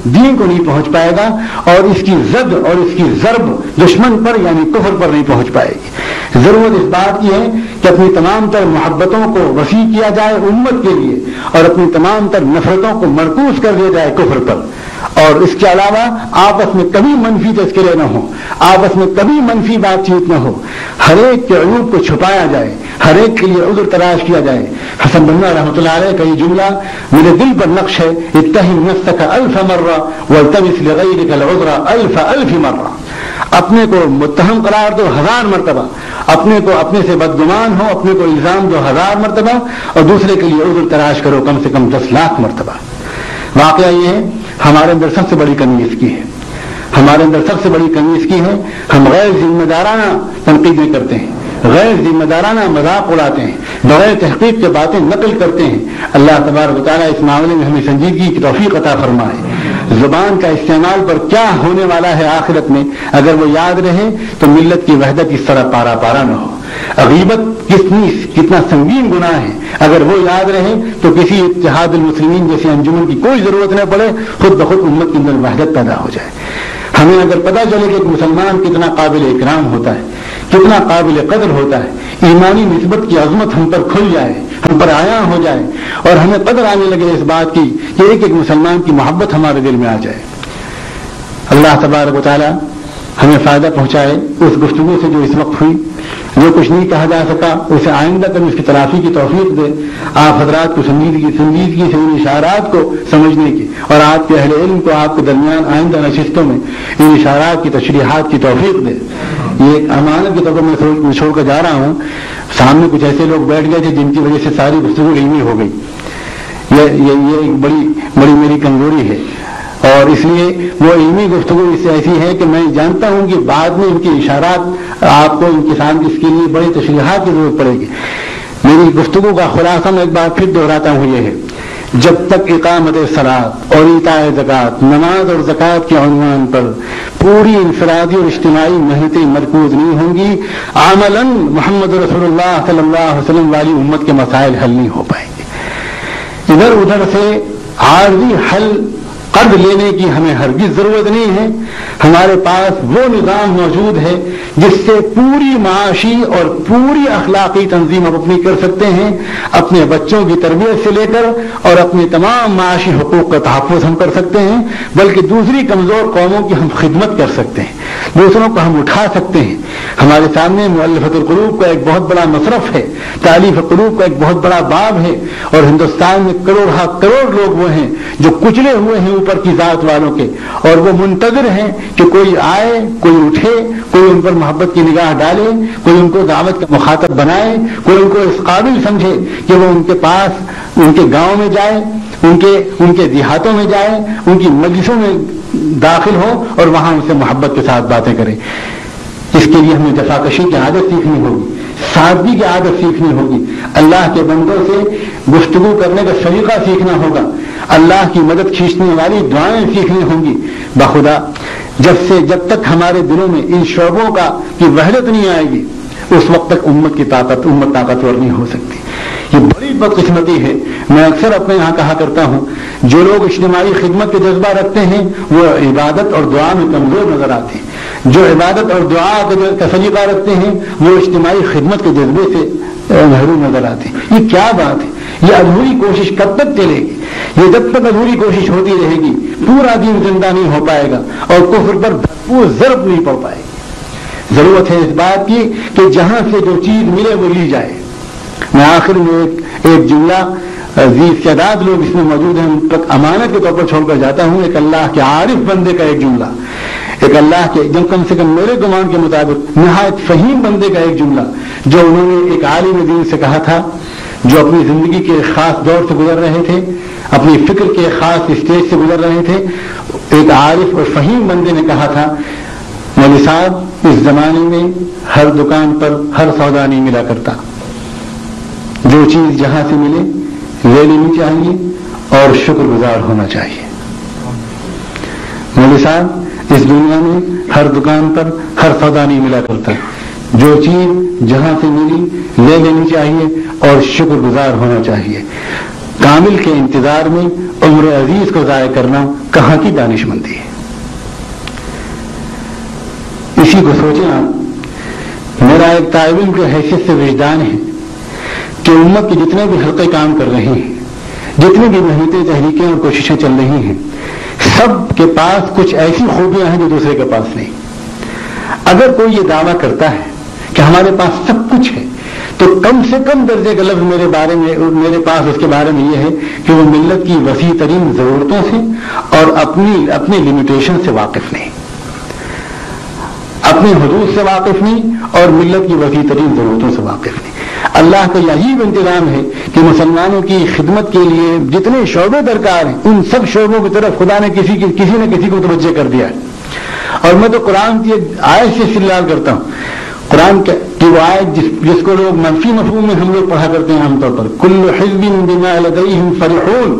دین کو نہیں پہنچ پائے گا، اور اس کی زد اور اس کی ضرب دشمن پر یعنی کفر پر نہیں پہنچ پائے گی۔ ضرورت اس بات کی ہے کہ اپنی تمام تر محبتوں کو وسیع کیا جائے امت کے لیے، اور اپنی تمام تر نفرتوں کو مرکوز کر دیا جائے کفر پر، اور اس کے علاوہ آپس میں کبھی منفی تذکرے نہ ہو، آپس میں کبھی منفی بات چیت نہ ہو، ہر ایک کے عیوب کو چھپایا جائے، ہر ایک کے لیے عذر تلاش کیا جائے۔ حسن بنا رحمۃ اللہ علیہ کا یہ جملہ میرے دل پر نقش ہے، اتہم نفسک الف مرہ والتمس لغیرک العذر الف مرہ، اپنے کو متہم قرار دو 1000 مرتبہ، اپنے کو اپنے سے بدگمان ہو، اپنے کو الزام دو 1000 مرتبہ، اور دوسرے کے لیے عذر تلاش کرو کم سے کم 10 لاکھ مرتبہ۔ واقعہ یہ ہے ہمارے اندر سب سے بڑی کمی اس کی ہے، ہمارے اندر سب سے بڑی کمی اس کی ہے، ہم غیر ذمہ دارانہ تنقیدیں کرتے ہیں، غیر ذمہ دارانہ مذاق اڑاتے ہیں، بغیر تحقیق کے باتیں نقل کرتے ہیں۔ اللہ تبارک و تعالیٰ اس معاملے میں ہمیں سنجیدگی کی توفیق عطا فرمائے۔ زبان کا استعمال پر کیا ہونے والا ہے آخرت میں اگر وہ یاد رہے تو ملت کی وحدت اس طرح پارا پارا نہ ہو۔ غیبت کتنا سنگین گناہ ہے، اگر وہ یاد رہے تو کسی اتحاد المسلمین جیسی انجمن کی کوئی ضرورت نہ پڑے، خود بخود امت کے اندر وحدت پیدا ہو جائے۔ ہمیں اگر پتہ چلے کہ ایک مسلمان کتنا قابل اکرام ہوتا ہے، کتنا قابل قدر ہوتا ہے، ایمانی نسبت کی عظمت ہم پر کھل جائے، ہم پر عیاں ہو جائے، اور ہمیں قدر آنے لگے اس بات کی کہ ایک ایک مسلمان کی محبت ہمارے دل میں آ جائے۔ اللہ تبارک و تعالی ہمیں فائدہ پہنچائے اس گفتگو سے جو اس وقت ہوئی، جو کچھ نہیں کہا جا سکا اسے آئندہ کبھی اس کی تلافی کی توفیق دے، آپ حضرات کو سنجیدگی سے ان اشارات کو سمجھنے کی، اور آپ کے اہل علم کو آپ کے درمیان آئندہ نشستوں میں ان اشارات کی تشریحات کی توفیق دے۔ یہ ایک امانت کے طور پر میں چھوڑ کر جا رہا ہوں، سامنے کچھ ایسے لوگ بیٹھ گئے تھے جن کی وجہ سے ساری گفتگو علمی ہو گئی، یہ ایک بڑی میری کمزوری ہے، اور اس لیے وہ علمی گفتگو اس سے ایسی ہے کہ میں جانتا ہوں کہ بعد میں ان کے اشارات آپ کو ان کے سامنے اس کے لیے بڑی تشریحات کی ضرورت پڑے گی۔ میری گفتگو کا خلاصہ میں ایک بار پھر دہراتا ہوں، یہ ہے جب تک اقامت صلاۃ اور ایتاء زکوٰۃ، نماز اور زکوٰۃ کے عنوان پر پوری انفرادی اور اجتماعی محنتیں مرکوز نہیں ہوں گی، عملاً محمد رسول اللہ صلی اللہ علیہ وسلم والی امت کے مسائل حل نہیں ہو پائیں گے۔ ادھر ادھر سے عارضی حل قرض لینے کی ہمیں ہرگز ضرورت نہیں ہے۔ ہمارے پاس وہ نظام موجود ہے جس سے پوری معاشی اور پوری اخلاقی تنظیم ہم اپنی کر سکتے ہیں، اپنے بچوں کی تربیت سے لے کر اور اپنے تمام معاشی حقوق کا تحفظ ہم کر سکتے ہیں، بلکہ دوسری کمزور قوموں کی ہم خدمت کر سکتے ہیں، دوسروں کو ہم اٹھا سکتے ہیں۔ ہمارے سامنے مؤلفۃ القلوب کا ایک بہت بڑا مصرف ہے، تالیف قلوب کا ایک بہت بڑا باب ہے، اور ہندوستان میں کروڑ لوگ وہ ہیں جو کچلے ہوئے ہیں اوپر کی ذات والوں کے، اور وہ منتظر ہیں کہ کوئی آئے، کوئی اٹھے، کوئی ان پر محبت کی نگاہ ڈالے، کوئی ان کو دعوت کا مخاطب بنائے، کوئی ان کو اس قابل سمجھے کہ وہ ان کے پاس ان کے گاؤں میں جائے، ان کے دیہاتوں میں جائے، ان کی مجلسوں میں داخل ہو اور وہاں ان سے محبت کے ساتھ باتیں کرے۔ اس کے لیے ہمیں جفاکشی کی عادت سیکھنی ہوگی، سادگی کی عادت سیکھنی ہوگی، اللہ کے بندوں سے گفتگو کرنے کا طریقہ سیکھنا ہوگا، اللہ کی مدد کھینچنے والی دعائیں سیکھنی ہوں گی۔ بخدا جب تک ہمارے دلوں میں ان شعبوں کی وحدت نہیں آئے گی، اس وقت تک امت طاقتور نہیں ہو سکتی۔ یہ بڑی بدقسمتی ہے۔ میں اکثر اپنے یہاں کہا کرتا ہوں، جو لوگ اجتماعی خدمت کے جذبہ رکھتے ہیں وہ عبادت اور دعا میں کمزور نظر آتے ہیں، جو عبادت اور دعا کا سلیقہ رکھتے ہیں وہ اجتماعی خدمت کے جذبے سے محروم نظر آتے ہیں۔ یہ کیا بات ہے؟ یہ ادھوری کوشش کب تک چلے گی؟ یہ جب تک ادھوری کوشش ہوتی رہے گی پورا دین زندہ نہیں ہو پائے گا اور کفر پر بھرپور ضرب نہیں پڑ پائے گی۔ ضرورت ہے اس بات کی کہ جہاں سے جو چیز ملے وہ لی جائے۔ میں آخر میں ایک جملہ عزیز تعداد لوگ اس میں موجود ہیں ان تک امانت کے طور پر چھوڑ کر جاتا ہوں، ایک اللہ کے عارف بندے کا ایک جملہ، ایک اللہ کے جب کم سے کم میرے گمان کے مطابق نہایت فہیم بندے کا ایک جملہ جو انہوں نے ایک عالم دین سے کہا تھا، جو اپنی زندگی کے ایک خاص دور سے گزر رہے تھے، اپنی فکر کے خاص اسٹیج سے گزر رہے تھے۔ ایک عارف اور فہیم بندے نے کہا تھا، مولوی صاحب اس زمانے میں ہر دکان پر ہر سودا نہیں ملا کرتا، جو چیز جہاں سے ملے لے لینی چاہیے اور شکر گزار ہونا چاہیے۔ مولوی صاحب اس دنیا میں ہر دکان پر ہر سودا نہیں ملا کرتا، جو چیز جہاں سے ملی لے لینی چاہیے اور شکر گزار ہونا چاہیے۔ کامل کے انتظار میں عمر عزیز کو ضائع کرنا کہاں کی دانش مندی ہے؟ اسی کو سوچیں آپ. میرا ایک طالب علم کی حیثیت سے وجدان ہے کہ امت کے جتنے بھی حلقے کام کر رہے ہیں، جتنی بھی محنتیں، تحریکیں اور کوششیں چل رہی ہیں، سب کے پاس کچھ ایسی خوبیاں ہیں جو دوسرے کے پاس نہیں. اگر کوئی یہ دعویٰ کرتا ہے کہ ہمارے پاس سب کچھ ہے تو کم سے کم درجے کا لفظ میرے پاس اس کے بارے میں یہ ہے کہ وہ ملت کی وسیع ترین ضرورتوں سے اور اپنے لمیٹیشن سے واقف نہیں، اپنی حدود سے واقف نہیں اور ملت کی وسیع ترین ضرورتوں سے واقف نہیں. اللہ کا یہی انتظام ہے کہ مسلمانوں کی خدمت کے لیے جتنے شعبے درکار ہیں ان سب شعبوں کی طرف خدا نے کسی نہ کسی کو توجہ کر دیا ہے. اور میں تو قرآن کی آیت سے استدلال کرتا ہوں. قرآن کی وہ آیت جس کو لوگ منفی مفہوم میں ہم لوگ پڑھا کرتے ہیں عام طور پر، کل حزب بما لدیہم فرحون،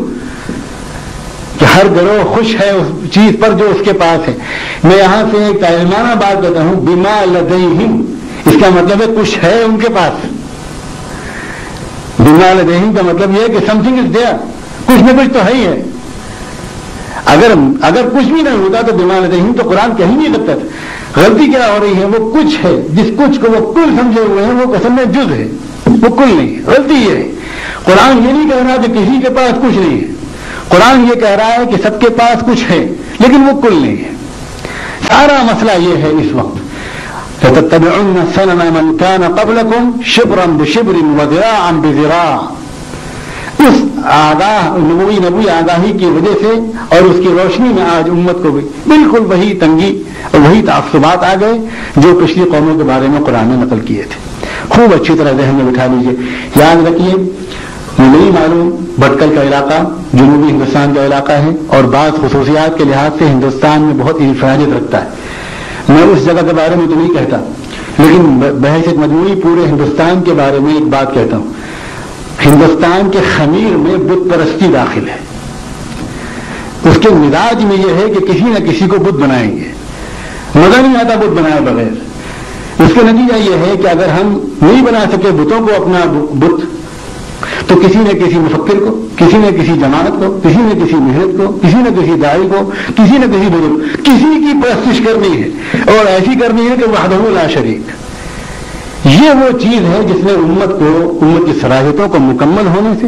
کہ ہر گروہ خوش ہے اس چیز پر جو اس کے پاس ہے. میں یہاں سے ایک تعلیمانہ بات کہتا ہوں، بما لدیہم اس کا مطلب ہے کچھ ہے ان کے پاس. بما لدیہم کا مطلب یہ ہے کہ سم تھنگ از دیئر، کچھ نہ کچھ تو ہے ہی ہے. اگر کچھ بھی نہیں ہوتا تو بما لدیہم تو قرآن کہیں نہیں لگتا تھا. غلطی کیا ہو رہی ہے؟ وہ کچھ ہے، جس کچھ کو وہ کل سمجھے ہوئے ہیں وہ اصل میں جز ہے، وہ کل نہیں. غلطی یہ ہے، قرآن یہ نہیں کہہ رہا کہ کسی کے پاس کچھ نہیں ہے. قرآن یہ کہہ رہا ہے کہ سب کے پاس کچھ ہے لیکن وہ کل نہیں ہے. سارا مسئلہ یہ ہے اس وقت، لَتَتَّبِعُنَّ سَنَنَ مَنْ كَانَ قَبْلَكُمْ شِبْرًا بِشِبْرٍ وَذِرَاعًا بِذِرَاعٍ. اس نبوی آگاہی کی وجہ سے اور اس کی روشنی میں آج امت کو بھی بالکل وہی تنگی اور وہی تعصبات آ گئے جو پچھلی قوموں کے بارے میں قرآن نے نقل کیے تھے. خوب اچھی طرح ذہن میں بٹھا لیجیے. یاد رکھیے، مجھے نہیں معلوم بھٹکل کا علاقہ جنوبی ہندوستان کا علاقہ ہے اور بعض خصوصیات کے لحاظ سے ہندوستان میں بہت انفرادیت رکھتا ہے. میں اس جگہ کے بارے میں تو نہیں کہتا، لیکن بحیثیت مجموعی پورے ہندوستان کے بارے میں ایک بات کہتا ہوں. ہندوستان کے خمیر میں بت پرستی داخل ہے. اس کے مزاج میں یہ ہے کہ کسی نہ کسی کو بت بنائیں گے، مزہ نہیں آتا بت بنائے بغیر. اس کا نتیجہ یہ ہے کہ اگر ہم نہیں بنا سکے بتوں کو اپنا بت تو کسی نہ کسی مفکر کو، کسی نہ کسی جماعت کو، کسی نہ کسی محنت کو، کسی نہ کسی داعی کو، کسی نہ کسی بزرگ، کسی کی پرستش کرنی ہے اور ایسی کرنی ہے کہ وحدہ لا شریک. یہ وہ چیز ہے جس نے امت کی صلاحیتوں کو مکمل ہونے سے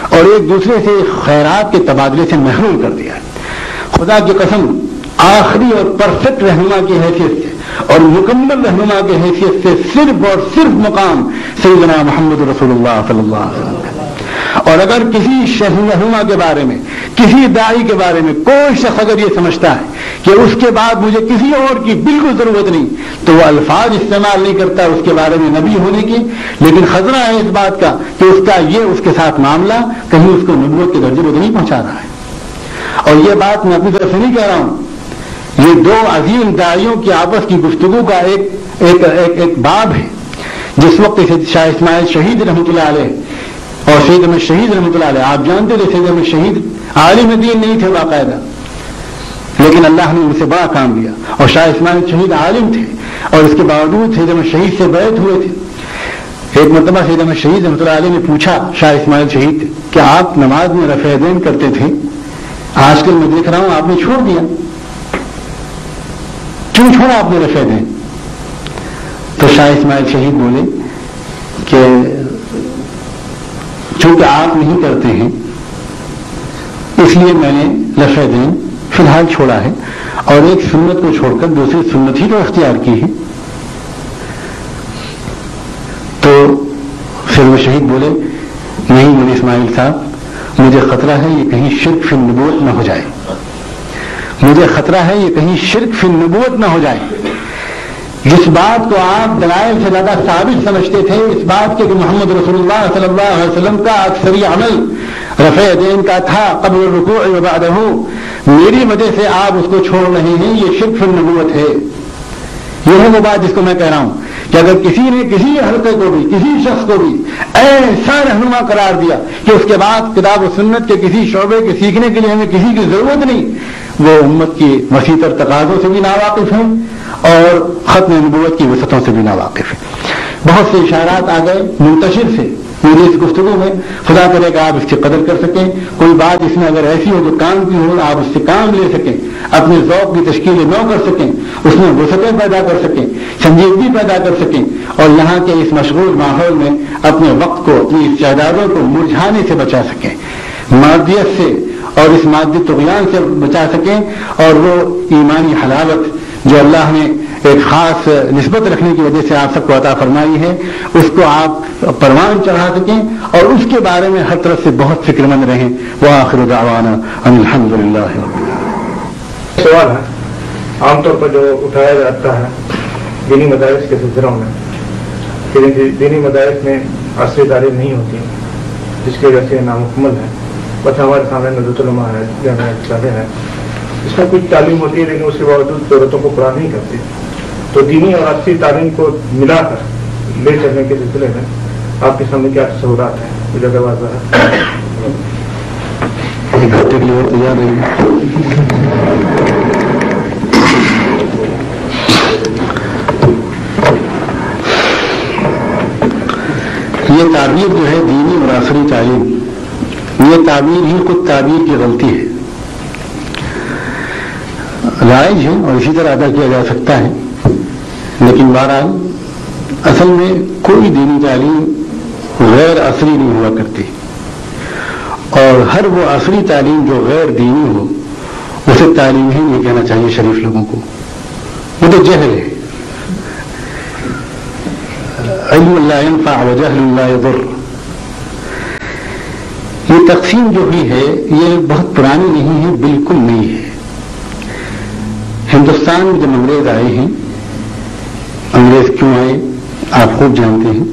اور ایک دوسرے سے خیرات کے تبادلے سے محروم کر دیا. خدا کی قسم، آخری اور پرفیکٹ رہنما کی حیثیت سے اور مکمل رہنما کی حیثیت سے صرف اور صرف مقام سیدنا محمد رسول اللہ صلی اللہ علیہ وسلم. اور اگر کسی رہنما کے بارے میں، کسی داعی کے بارے میں کوئی شخص اگر یہ سمجھتا ہے کہ اس کے بعد مجھے کسی اور کی بالکل ضرورت نہیں، تو وہ الفاظ استعمال نہیں کرتا اس کے بارے میں نبی ہونے کی، لیکن خطرہ ہے اس بات کا کہ اس کے ساتھ معاملہ کہیں اس کو نبوت کے درجے کو نہیں پہنچا رہا ہے. اور یہ بات میں اپنی طرف سے نہیں کہہ رہا ہوں، یہ دو عظیم داعیوں کی آپس کی گفتگو کا ایک باب ہے. جس وقت شاہ اسماعیل شہید رحمۃ اللہ علیہ اور سید احمد شہید رحمۃ اللہ علیہ، آپ جانتے تھے سید احمد شہید عالم دین نہیں تھے باقاعدہ، لیکن اللہ نے ان سے بڑا کام لیا. اور شاہ اسماعیل شہید عالم تھے اور اس کے باوجود سید احمد شہید سے بیعت ہوئے تھے. ایک مرتبہ سید احمد شہید رحمۃ اللہ علیہ نے پوچھا شاہ اسماعیل شہید کہ آپ نماز میں رفع دین کرتے تھے، آج کل میں دیکھ رہا ہوں آپ نے چھوڑ دیا، کیوں چھوڑا آپ نے رفع دین؟ تو شاہ اسماعیل شہید بولے کہ چونکہ آپ نہیں کرتے ہیں اس لیے میں نے رفع دین فی الحال چھوڑا ہے اور ایک سنت کو چھوڑ کر دوسری سنت ہی تو اختیار کی ہے. تو پھر وہ شہید بولے نہیں مولوی اسماعیل صاحب، مجھے خطرہ ہے یہ کہیں شرک فی النبوت نہ ہو جائے، مجھے خطرہ ہے یہ کہیں شرک فی النبوت نہ ہو جائے. جس بات کو آپ دلائل سے زیادہ ثابت سمجھتے تھے، اس بات کے کہ محمد رسول اللہ صلی اللہ علیہ وسلم کا اکثری عمل رفع دین کا تھا قبل الرکوع و بعدہ، میری وجہ سے آپ اس کو چھوڑ رہے ہیں، یہ شرک فی النبوت ہے. یہ ہے وہ بات جس کو میں کہہ رہا ہوں کہ اگر کسی نے کسی حلقے کو بھی، کسی شخص کو بھی ایسا رہنما قرار دیا کہ اس کے بعد کتاب و سنت کے کسی شعبے کے سیکھنے کے لیے ہمیں کسی کی ضرورت نہیں، وہ امت کی وسیع تر تقاضوں سے بھی ناواقف ہیں اور ختم نبوت کی وسعتوں سے بھی ناواقف ہے. بہت سے اشارات آ گئے منتشر سے مجھے اس گفتگو میں خدا کرے کہ آپ اس کی قدر کر سکیں، کوئی بات اس میں اگر ایسی ہو جو کام کی ہو آپ اس سے کام لے سکیں، اپنے ذوق کی تشکیل نو کر سکیں، اس میں وسعتیں پیدا کر سکیں، سنجیدگی پیدا کر سکیں، اور یہاں کے اس مشغول ماحول میں اپنے وقت کو، اپنی استعدادوں کو مرجھانے سے بچا سکیں، مادیت سے اور اس مادی طغیان سے بچا سکیں، اور وہ ایمانی حلاوت جو اللہ نے ایک خاص نسبت رکھنے کی وجہ سے آپ سب کو عطا فرمائی ہے، اس کو آپ پروان چڑھا سکیں اور اس کے بارے میں ہر طرف سے بہت فکر مند رہیں۔ وآخر دعوانا ان الحمد للہ۔ سوال ہے عام طور پر جو اٹھایا جاتا ہے دینی مدارس کے سلسلوں میں کہ دینی مدارس میں عصری تعلیم نہیں ہوتی، جس کی وجہ سے نامکمل ہے، بس ہمارے سامنے ندوۃ العلماء ہے، جامعہ ہے، اس میں کچھ تعلیم ہوتی ہے لیکن اس کے باوجود ضرورتوں کو پورا نہیں کرتی، تو دینی اور عصری تعلیم کو ملا کر لے چلنے کے سلسلے میں آپ کے سامنے کیا تصورات ہیں؟ کچھ اگر واضح ہے۔ گھنٹے کے لیے تیار رہی۔ یہ تعبیر جو ہے دینی اور عصری تعلیم، یہ تعبیر ہی خود تعبیر کی غلطی ہے، رائج ہے اور اسی طرح ادا کیا جا سکتا ہے، لیکن بہرحال اصل میں کوئی دینی تعلیم غیر عصری نہیں ہوا کرتی، اور ہر وہ عصری تعلیم جو غیر دینی ہو اسے تعلیم ہی نہیں کہنا چاہیے شریف لوگوں کو، وہ تو جہل ہے۔ علم لا ينفع وجهل لا يضر، یہ تقسیم جو بھی ہے یہ بہت پرانی نہیں ہے، بالکل نہیں ہے۔ ہندوستان میں جب انگریز آئے ہیں، انگریز کیوں آئے آپ خوب جانتے ہیں،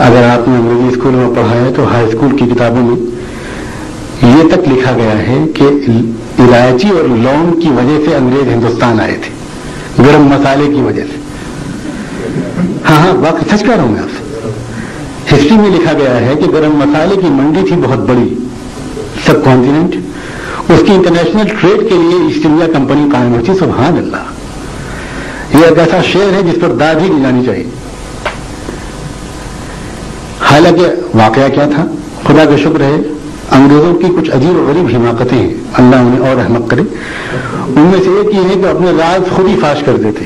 اگر آپ نے انگریزی اسکول میں پڑھا ہے تو ہائی اسکول کی کتابوں میں یہ تک لکھا گیا ہے کہ الائچی اور لونگ کی وجہ سے انگریز ہندوستان آئے تھے، گرم مسالے کی وجہ سے۔ ہاں واقعی سچ کہہ رہا ہوں میں آپ سے، ہسٹری میں لکھا گیا ہے کہ گرم مسالے کی منڈی تھی بہت بڑی سب کانٹیننٹ، اس کی انٹرنیشنل ٹریڈ کے لیے ایسٹ انڈیا کمپنی قائم ہوئی تھی۔ سبحان اللہ، یہ ایک ایسا شعر ہے جس پر داد ہی جانی چاہیے۔ حالانکہ واقعہ کیا تھا، خدا کا شکر ہے انگریزوں کی کچھ عجیب و غریب حماقتیں ہیں، اللہ انہیں اور رحمت کرے۔ ان میں سے ایک یہ ہے کہ اپنے راز خود ہی فاش کر دیتے،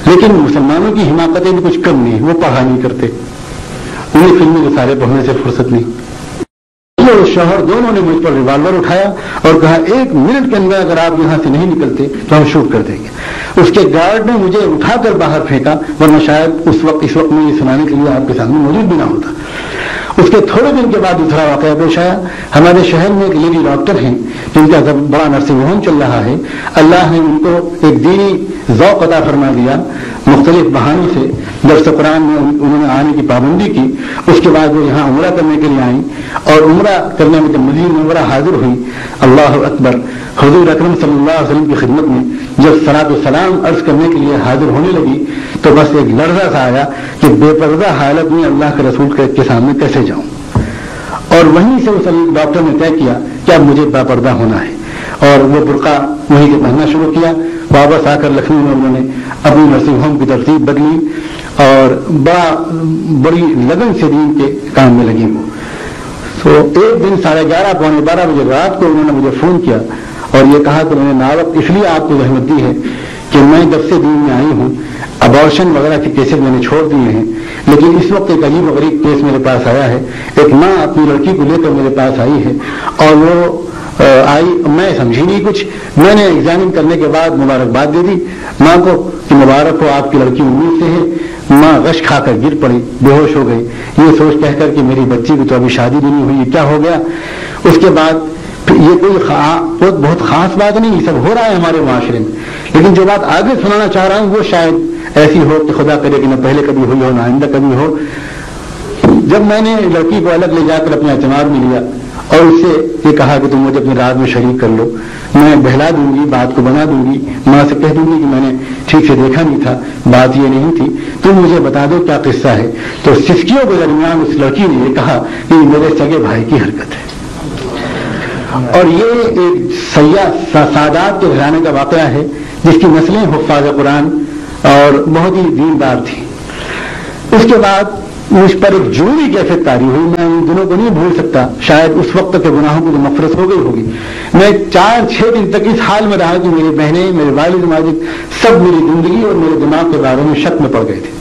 لیکن مسلمانوں کی حماقتیں بھی کچھ کم نہیں، وہ پڑھا نہیں کرتے، انہیں فلمی رسالے پڑھنے سے فرصت نہیں۔ اور شوہر دونوں نے مجھ پر ریوالور اٹھایا اور کہا 1 منٹ کے اندر اگر آپ یہاں سے نہیں نکلتے تو ہم شوٹ کر دیں گے۔ اس کے گارڈ نے مجھے اٹھا کر باہر پھینکا، ورنہ شاید اس وقت میں یہ سنانے کے لیے آپ کے سامنے موجود بھی نہ ہوتا۔ اس کے تھوڑے دن کے بعد دوسرا واقعہ پیش آیا۔ ہمارے شہر میں ایک لیڈی ڈاکٹر ہیں جن کا بڑا نرسنگ ہوم چل رہا ہے، اللہ نے ان کو ایک دینی ذوق عطا فرما دیا، مختلف بہانوں سے درس قرآن میں انہوں نے آنے کی پابندی کی۔ اس کے بعد وہ یہاں عمرہ کرنے کے لیے آئیں، اور عمرہ کرنے میں جب مدینہ عمرہ حاضر ہوئی، اللہ اکبر، حضور اکرم صلی اللہ علیہ وسلم کی خدمت میں جب صلاۃ و سلام عرض کرنے کے لیے حاضر ہونے لگی تو بس ایک لرزہ سا آیا کہ بے پردہ حالت میں اللہ کے رسول کے سامنے کیسے جاؤں، اور وہیں سے اس ڈاکٹر نے طے کیا کہ اب مجھے با پردہ ہونا ہے، اور وہ برقع وہیں سے پہننا شروع کیا۔ واپس آ کر لکھنؤ میں انہوں نے اپنی نرسنگ ہوم کی ترتیب بدلی اور بڑی لگن سے دین کے کام میں لگی ہوں۔ تو ایک دن 11:30 پونے 12 بجے رات کو انہوں نے مجھے فون کیا اور یہ کہا کہ میں نے ناوق اس لیے آپ کو زحمت دی ہے کہ میں جب سے دین میں آئی ہوں ابارشن وغیرہ کے کیسز میں نے چھوڑ دیے ہیں، لیکن اس وقت ایک عجیب و غریب کیس میرے پاس آیا ہے۔ ایک ماں اپنی لڑکی کو لے کر میرے پاس آئی ہے، اور وہ آئی، میں سمجھی نہیں کچھ، میں نے ایگزامن کرنے کے بعد مبارکباد دے دی ماں کو کہ مبارک ہو، آپ کی لڑکی امید سے ہے۔ ماں غش کھا کر گر پڑی، بے ہوش ہو گئی، یہ سوچ کہہ کر کہ میری بچی کی تو ابھی شادی بھی نہیں ہوئی، کیا ہو گیا۔ اس کے بعد یہ کوئی بہت خاص بات نہیں، یہ سب ہو رہا ہے ہمارے معاشرے میں، لیکن جو بات آگے سنانا چاہ رہا ہوں وہ شاید ایسی ہو کہ خدا کرے کہ نہ پہلے کبھی ہوئی ہو نہ آئندہ کبھی ہو۔ جب میں نے لڑکی کو الگ لے جا کر اپنے اعتماد میں لیا اور اس سے یہ کہا کہ تم مجھے اپنی رات میں شریک کر لو، میں بہلا دوں گی، بات کو بنا دوں گی، ماں سے کہہ دوں گی کہ میں نے ٹھیک سے دیکھا نہیں تھا، بات یہ نہیں تھی، تم مجھے بتا دو کیا قصہ ہے۔ تو سسکیوں کے درمیان اس لڑکی نے یہ کہا کہ یہ میرے سگے بھائی کی حرکت ہے، اور یہ ایک سادات کے گھرانے کا واقعہ ہے جس کی نسلیں حفاظ قرآن اور بہت ہی دیندار تھیں۔ اس کے بعد مجھ پر ایک جنونی کیفیت طاری ہوئی. میں ان دنوں کو نہیں بھول سکتا. شاید اس وقت کے گناہوں کی جو مغفرت ہو گئی ہوگی. میں 4-6 دن تک اس حال میں رہا کہ میری بہنیں، میرے والد ماجد سب میری زندگی اور میرے دماغ کے بارے میں شک میں پڑ گئے تھے.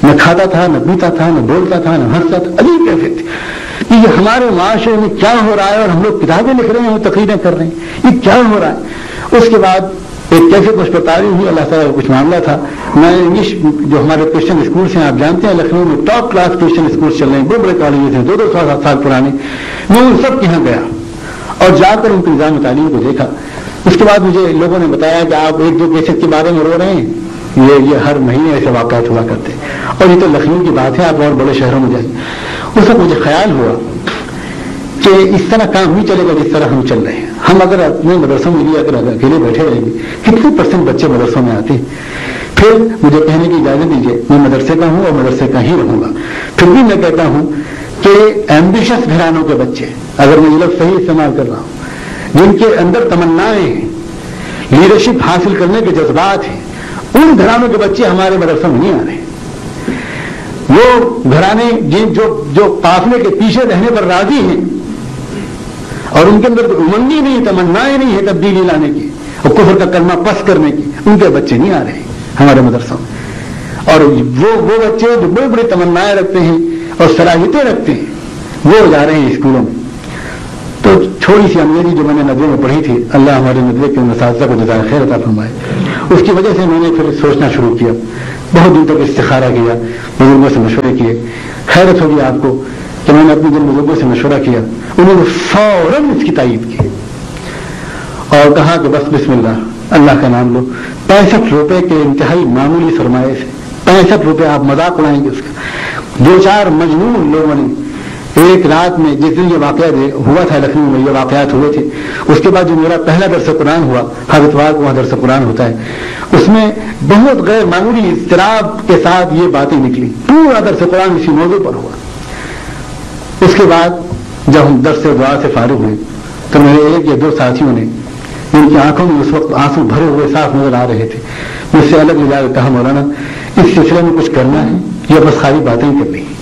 نہ کھاتا تھا، نہ پیتا تھا، نہ بولتا تھا، نہ ہنستا تھا. عجیب کیفیت تھی کہ یہ ہمارے معاشرے میں کیا ہو رہا ہے، اور ہم لوگ کتابیں لکھ رہے ہیں اور تقریریں کر رہے ہیں، یہ کیا ہو رہا ہے. اس کے بعد ایک کیفیت مجھ پر طاری ہوئی. اللہ تعالیٰ کا کچھ معاملہ تھا. میں انگلش جو ہمارے کرسچن اسکولس ہیں، آپ جانتے ہیں لکھنؤ میں ٹاپ کلاس کرسچن اسکولس چل رہے ہیں، بڑے بڑے کالجز ہیں 200 سال پرانے. میں ان سب کے یہاں گیا اور جا کر ان کے نظام تعلیم کو دیکھا. اس کے بعد مجھے لوگوں نے بتایا کہ آپ 1-2 کیسز کے بارے میں رو رہے ہیں، یہ ہر مہینے ایسے واقعات ہوا کرتے ہیں، اور یہ تو لکھنؤ کی بات ہے، آپ اور بڑے شہروں میں جائیں. اس وقت مجھے خیال ہوا کہ اس طرح کام نہیں چلے گا جس طرح ہم چل رہے ہیں. ہم اگر اپنے مدرسوں میں اگر اکیلے بیٹھے رہیں گے، کتنے % بچے مدرسوں میں آتے ہیں. پھر مجھے کہنے کی اجازت دیجیے، میں مدرسے کا ہوں اور مدرسے کا ہی رہوں گا. پھر بھی میں کہتا ہوں کہ ایمبیشس گھرانوں کے بچے، اگر میں یہ لفظ صحیح استعمال کر رہا ہوں، جن کے اندر تمنائیں ہیں، لیڈرشپ حاصل کرنے کے جذبات ہیں، ان گھرانوں کے بچے ہمارے مدرسوں میں نہیں آ رہے. وہ گھرانے جو قافلے کے پیچھے رہنے پر راضی ہیں اور ان کے اندر امنگ ہی نہیں، تمنائیں نہیں ہے تبدیلی لانے کی اور کفر کا کلمہ پس کرنے کی، ان کے بچے نہیں آ رہے ہمارے مدرسوں میں. اور وہ بچے جو بڑی بڑی تمنائیں رکھتے ہیں اور صلاحیتیں رکھتے ہیں، وہ جا رہے ہیں اسکولوں میں. تو چھوٹی سی انگریزی جو میں نے ندوے میں پڑھی تھی، اللہ ہمارے ندوے کے اساتذہ کو جزائے خیر عطا فرمائے، اس کی وجہ سے میں نے پھر سوچنا شروع کیا. بہت دن تک استخارہ کیا، بزرگوں سے مشورے کیے. حیرت ہوگی آپ کو کہ میں نے اپنے جن بزرگوں سے مشورہ کیا، انہوں نے فوراً اس کی تائید کی اور کہا کہ بس بسم اللہ کا نام لو. 65 روپے کے انتہائی معمولی سرمایے سے 65 روپے آپ مذاق اڑائیں گے اس کا. 2-4 مجنون لوگوں نے ایک رات میں، جس دن یہ واقعہ ہوا تھا لکھنؤ میں، یہ واقعات ہوئے تھے، اس کے بعد جو میرا پہلا درس قرآن ہوا، ہر اتوار کو وہاں درس قرآن ہوتا ہے، اس میں بہت غیر معمولی اضطراب کے ساتھ یہ باتیں نکلی. پورا درس قرآن اسی موضوع پر ہوا. اس کے بعد جب ہم درس دعا سے فارغ ہوئے تو میرے 1 یا 2 ساتھیوں نے، ان کی آنکھوں میں اس وقت آنسو بھرے ہوئے صاف نظر آ رہے تھے، مجھ سے الگ لے جا کر کہا مولانا اس سلسلے میں کچھ کرنا ہے یا بس خالی باتیں ہی کرنی ہیں.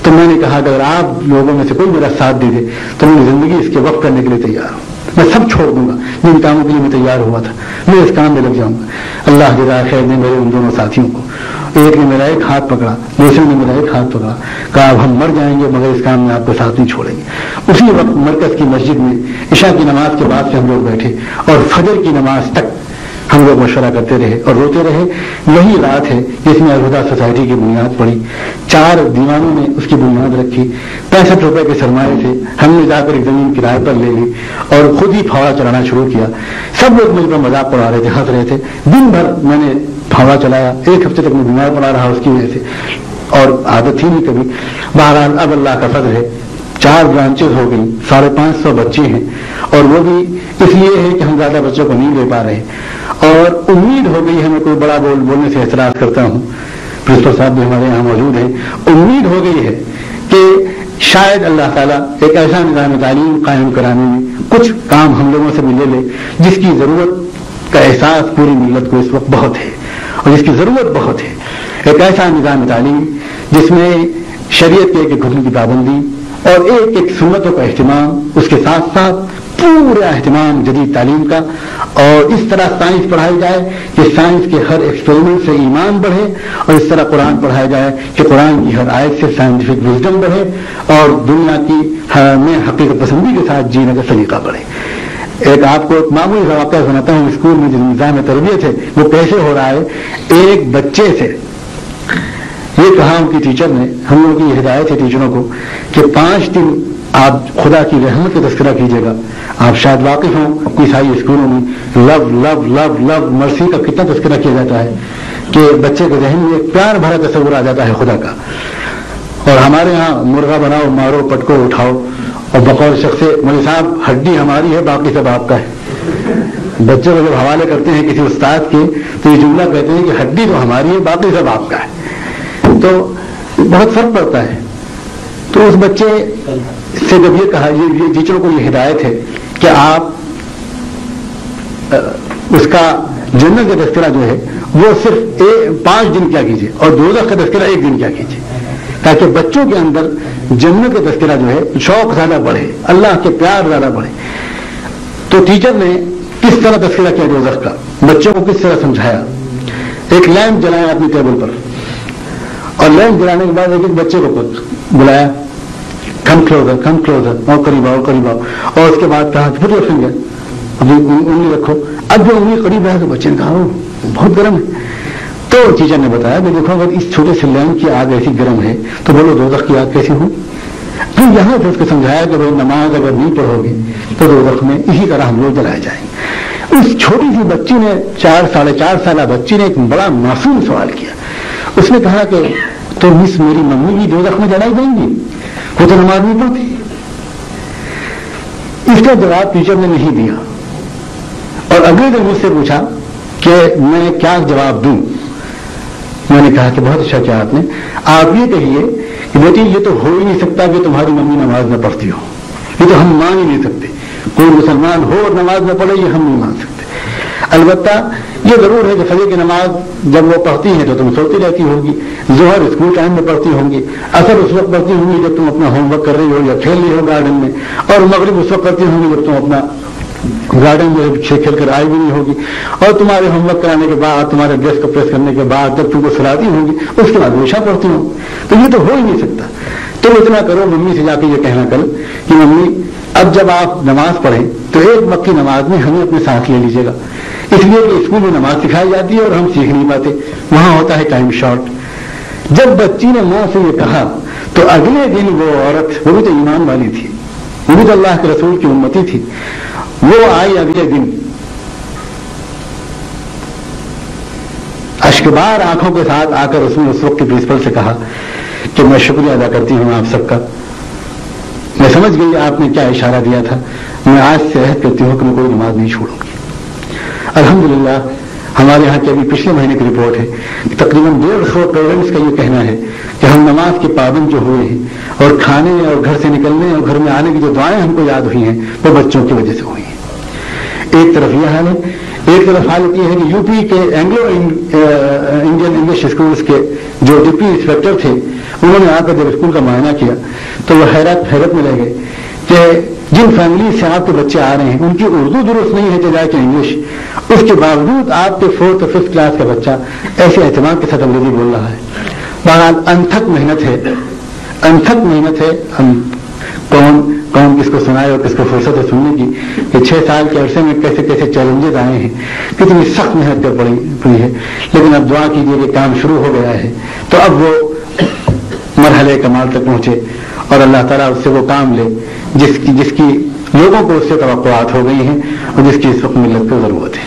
تو میں نے کہا کہ اگر آپ لوگوں میں سے کوئی میرا ساتھ دے دے تو میں زندگی اس کے وقف کرنے کے لیے تیار ہوں. میں سب چھوڑ دوں گا جن کاموں کے لیے میں تیار ہوا تھا، میں اس کام میں لگ جاؤں گا. اللہ جزائے خیر نے میرے ان دونوں ساتھیوں کو، ایک نے میرا ایک ہاتھ پکڑا، دوسرے نے میرا ایک ہاتھ پکڑا، کہا اب ہم مر جائیں گے مگر اس کام میں آپ کو ساتھ نہیں چھوڑیں گے. اسی وقت مرکز کی مسجد میں عشاء کی نماز کے بعد سے ہم لوگ بیٹھے اور فجر کی نماز تک ہم لوگ مشورہ کرتے رہے اور روتے رہے. یہی رات ہے جس میں الہدیٰ سوسائٹی کی بنیاد پڑی. 4 دیوانوں نے اس کی بنیاد رکھی. 65 روپے کے سرمایے سے ہم نے جا کر ایک زمین کرائے پر لے لی اور خود ہی پھاوڑا چلانا شروع کیا. سب لوگ مجھ پر مذاق اڑا رہے تھے، ہنس رہے تھے. دن بھر میں نے پھاوڑا چلایا. 1 ہفتے تک میں بیمار پڑا رہا اس کی وجہ سے، اور عادت تھی نہیں کبھی. بہرحال اب اللہ کا فضل ہے 4 برانچز ہو گئی، 550 بچے ہیں، اور وہ بھی اس لیے ہے کہ ہم زیادہ بچوں کو نہیں لے پا رہے. اور امید ہو گئی ہے، میں کوئی بڑا بولنے سے اعتراض کرتا ہوں، پرنسپل صاحب بھی ہمارے یہاں موجود ہیں، امید ہو گئی ہے کہ شاید اللہ تعالیٰ ایک ایسا نظام تعلیم قائم کرانے میں کچھ کام ہم لوگوں سے بھی لے لے جس کی ضرورت کا احساس پوری ملت کو اس وقت بہت ہے اور جس کی ضرورت بہت ہے. ایک ایسا نظام تعلیم جس میں شریعت کے ایک حکم کی پابندی اور ایک سنتوں کا اہتمام، اس کے ساتھ ساتھ پورا اہتمام جدید تعلیم کا، اور اس طرح سائنس پڑھائی جائے کہ سائنس کے ہر ایکسپیریمنٹ سے ایمان بڑھے، اور اس طرح قرآن پڑھایا جائے کہ قرآن کی ہر آیت سے سائنٹیفک وزڈم بڑھے اور دنیا کی میں حقیقت پسندی کے ساتھ جینے کا سلیقہ بڑھے. ایک آپ کو ایک معمولی سا واقعہ سناتا ہوں. اسکول میں جو نظام تربیت ہے وہ کیسے ہو رہا ہے. ایک بچے سے یہ کہا ان کی ٹیچر نے، ہم لوگوں کی ہدایت ہے ٹیچروں کو کہ 5 دن آپ خدا کی رحمت کا تذکرہ کیجیے گا. آپ شاید واقف ہوں عیسائی اسکولوں میں لو لو لو لو مرسی کا کتنا تذکرہ کیا جاتا ہے کہ بچے کے ذہن میں ایک پیار بھرا تصور آ جاتا ہے خدا کا. اور ہمارے ہاں مرغا بناؤ، مارو، پٹکو، اٹھاؤ، اور بقول شخص مولوی صاحب ہڈی ہماری ہے باقی سب آپ کا ہے. بچوں کو جب حوالے کرتے ہیں کسی استاد کے تو یہ جملہ کہتے ہیں کہ ہڈی تو ہماری ہے باقی سب آپ کا ہے. تو بہت فرق پڑتا ہے. تو اس بچے سے جب یہ کہا، یہ ٹیچروں کو یہ ہدایت ہے کہ آپ اس کا جنت کا تذکرہ جو ہے وہ صرف 5 دن کیا کیجیے اور دوزخ کا تذکرہ 1 دن کیا کیجیے. تاکہ بچوں کے اندر جنت کا تذکرہ جو ہے شوق زیادہ بڑھے، اللہ کے پیار زیادہ بڑھے. تو ٹیچر نے کس طرح تذکرہ کیا دوزخ کا، بچوں کو کس طرح سمجھایا. ایک لیمپ جلایا اپنی ٹیبل پر، اور لیمپ جلانے کے بعد ایک بچے کو بلایا، کم کلوزر، اور قریب آؤ قریب آؤ، اور اس کے بعد کہا پھر یہ فنگر ابھی انگلی رکھو. اب جو انگلی قریب ہے تو بچے نے کہا بہت گرم ہے. تو ٹیچر نے بتایا کہ دیکھو اگر اس چھوٹے سے لیمپ کی آگ ایسی گرم ہے تو بولو دوزخ کی آگ کیسی ہو. پھر یہاں سے اس کو سمجھایا کہ بھائی نماز اگر نہیں پڑھو گے تو دوزخ میں اسی طرح ہم لوگ جلائے جائیں گے. اس چھوٹی سی بچی نے 4 سالہ بچی نے ایک بڑا معصوم سوال کیا. اس نے کہا کہ تو مس میری ممی بھی دوزخ میں جلائی جائیں گی، وہ تو نماز نہیں پڑھتی. اس کا جواب ٹیچر نے نہیں دیا، اور اگلے دن مجھ سے پوچھا کہ میں کیا جواب دوں. میں نے کہا کہ بہت اچھا کیا آپ نے، آپ یہ کہیے کہ بیٹی یہ تو ہو ہی نہیں سکتا کہ تمہاری ممی نماز نہ پڑھتی ہو، یہ تو ہم مان ہی نہیں سکتے. کوئی مسلمان ہو اور نماز نہ پڑھے یہ ہم نہیں مان سکتے. البتہ یہ ضرور ہے کہ فجر کی نماز جب وہ پڑھتی ہے تو تم سوتی رہتی ہوگی، ظہر اسکول ٹائم میں پڑھتی ہوں گی، اثر اس وقت پڑھتی ہوں گی جب تم اپنا ہوم ورک کر رہی ہو یا کھیل رہی ہو گارڈن میں، اور مغرب اس وقت پڑھتی ہوں گی جب تم اپنا گارڈن میں کھیل کر آئی بھی نہیں ہوگی، اور تمہارے ہوم ورک کرانے کے بعد تمہارے ڈریس کو پریس کرنے کے بعد جب تم کو سلاتی ہوں گی اس کے بعد ہمیشہ پڑھتی ہوں. تو یہ تو ہو ہی نہیں سکتا. تو اتنا کرو، ممی سے جا کے یہ کہنا کل کہ ممی اب جب آپ نماز پڑھیں تو ایک وقت کی نماز میں ہمیں اپنے ساتھ لے لیجیے گا، اس لیے کہ اسکول میں نماز سکھائی جاتی ہے اور ہم سیکھ نہیں پاتے، وہاں ہوتا ہے ٹائم شارٹ. جب بچی نے ماں سے یہ کہا تو اگلے دن وہ عورت، وہ بھی تو ایمان والی تھی، وہ بھی تو اللہ کے رسول کی امتی تھی، وہ آئی اگلے دن اشکبار آنکھوں کے ساتھ آ کر اس نے اس وقت کے پرنسپل سے کہا کہ میں شکریہ ادا کرتی ہوں آپ سب کا، میں سمجھ گئی آپ نے کیا اشارہ دیا تھا، میں آج سے عہد کرتی ہوں کہ میں کوئی نماز نہیں چھوڑوں گی. الحمدللہ ہمارے یہاں کی ابھی پچھلے مہینے کی رپورٹ ہے کہ تقریباً 150 پیرنٹس کا یہ کہنا ہے کہ ہم نماز کے پابند جو ہوئے ہیں اور کھانے اور گھر سے نکلنے اور گھر میں آنے کی جو دعائیں ہم کو یاد ہوئی ہیں وہ بچوں کی وجہ سے ہوئی ہیں. ایک طرف یہ حال ہے، ایک طرف حالت یہ ہے کہ یو پی کے اینگلو انڈین انگلش اسکولس کے جو ڈپٹی انسپیکٹر تھے انہوں نے آ کر جب اسکول کا معائنہ کیا تو وہ حیرت میں رہ گئے کہ جن فیملی سے آپ کے بچے آ رہے ہیں ان کی اردو درست نہیں ہے جائے کہ انگلش، اس کے باوجود آپ کے 4th اور 5th کلاس کا بچہ ایسے اہتمام کے ساتھ انگریزی بول رہا ہے. بہرحال انتھک محنت ہے. کون کس کو سنائے اور کس کو فرصت ہے سننے کی کہ 6 سال کے عرصے میں کیسے کیسے چیلنجز آئے ہیں، کتنی سخت محنت کر پڑی ہے. لیکن اب دعا کیجیے کہ کام شروع ہو گیا ہے تو اب وہ مرحلے کمال تک پہنچے اور اللہ تعالیٰ اس سے وہ کام لے جس کی لوگوں کو اس سے توقعات ہو گئی ہیں اور جس کی اس وقت ملت کو ضرورت ہے.